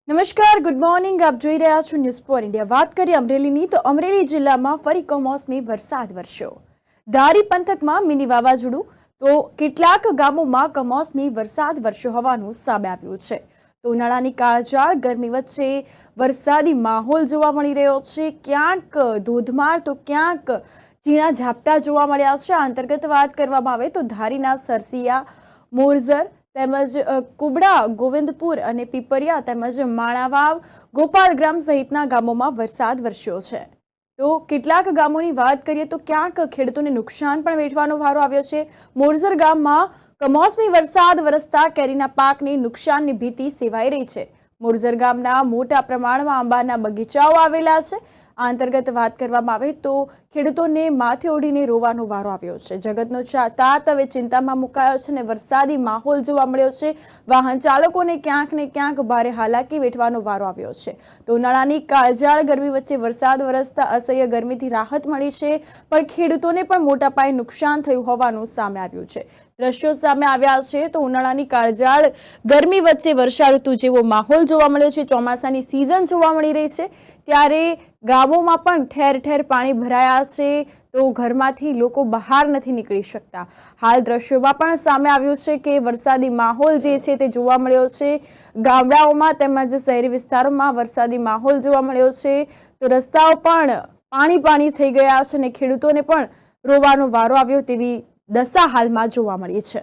નમસ્કાર, good morning. આપ જોઈ રહ્યા છો ન્યૂઝ ફોર ઇન્ડિયા. વાત કરીએ અમરેલીની તો અમરેલી જિલ્લામાં ફરી કમોસમી વરસાદ વરસ્યો. ધારી પંથકમાં મિની વાવાઝોડું તો કેટલાક ગામોમાં કમોસમી વરસાદ વરસ્યો હોવાનું સામે આવ્યું છે. તો ઉનાળાની કાળઝાળ ગરમી વચ્ચે વરસાદી માહોલ જોવા મળી રહ્યો છે. ક્યાંક ધોધમાર તો ક્યાંક ઝીણા ઝાપટા જોવા મળ્યા છે. આ અંતર્ગત વાત કરવામાં આવે તો ધારીના સરસિયા, મોરઝર તેમજ કુબડા, ગોવિંદપુર અને પીપરિયા તેમજ માણાવાવ, ગોપાલગ્રામ સહિતના ગામોમાં વરસાદ વરસ્યો છે. તો કેટલાક ગામોની વાત કરીએ તો ક્યાંક ખેડૂતોને નુકસાન પણ વેઠવાનો વારો આવ્યો છે. મોરઝર ગામમાં કમોસમી વરસાદ વરસતા કેરીના પાકને નુકસાનની ભીતિ સેવાઈ રહી છે. મોરઝર ગામના મોટા પ્રમાણમાં આંબાના બગીચાઓ આવેલા છે. આ અંતર્ગત વાત કરવામાં આવે તો ખેડૂતોને માથે ઓઢીને રોવાનો વારો આવ્યો છે. જગતનો તાત હવે ચિંતામાં મુકાયો છે અને વરસાદી માહોલ જોવા મળ્યો છે. વાહન ચાલકોને ક્યાંક ને ક્યાંક ભારે હાલાકી વેઠવાનો વારો આવ્યો છે. તો ઉનાળાની કાળઝાળ ગરમી વચ્ચે વરસાદ વરસતા અસહ્ય ગરમીથી રાહત મળી છે, પણ ખેડૂતોને પણ મોટા પાયે નુકસાન થયું હોવાનું સામે આવ્યું છે. દ્રશ્યો સામે આવ્યા છે તો ઉનાળાની કાળઝાળ ગરમી વચ્ચે વર્ષા ઋતુ જેવો માહોલ જોવા મળ્યો છે. ચોમાસાની સિઝન જોવા મળી રહી છે, ત્યારે ગામોમાં પણ ઠેર ઠેર પાણી ભરાયા છે. તો ઘરમાંથી લોકો બહાર નથી નીકળી શકતા. હાલ દ્રશ્યોમાં પણ સામે આવ્યું છે કે વરસાદી માહોલ જે છે તે જોવા મળ્યો છે. ગામડાઓમાં તેમજ શહેરી વિસ્તારોમાં વરસાદી માહોલ જોવા મળ્યો છે. તો રસ્તાઓ પણ પાણી થઈ ગયા છે અને ખેડૂતોને પણ રોવાનો વારો આવ્યો તેવી દશા હાલમાં જોવા મળી છે.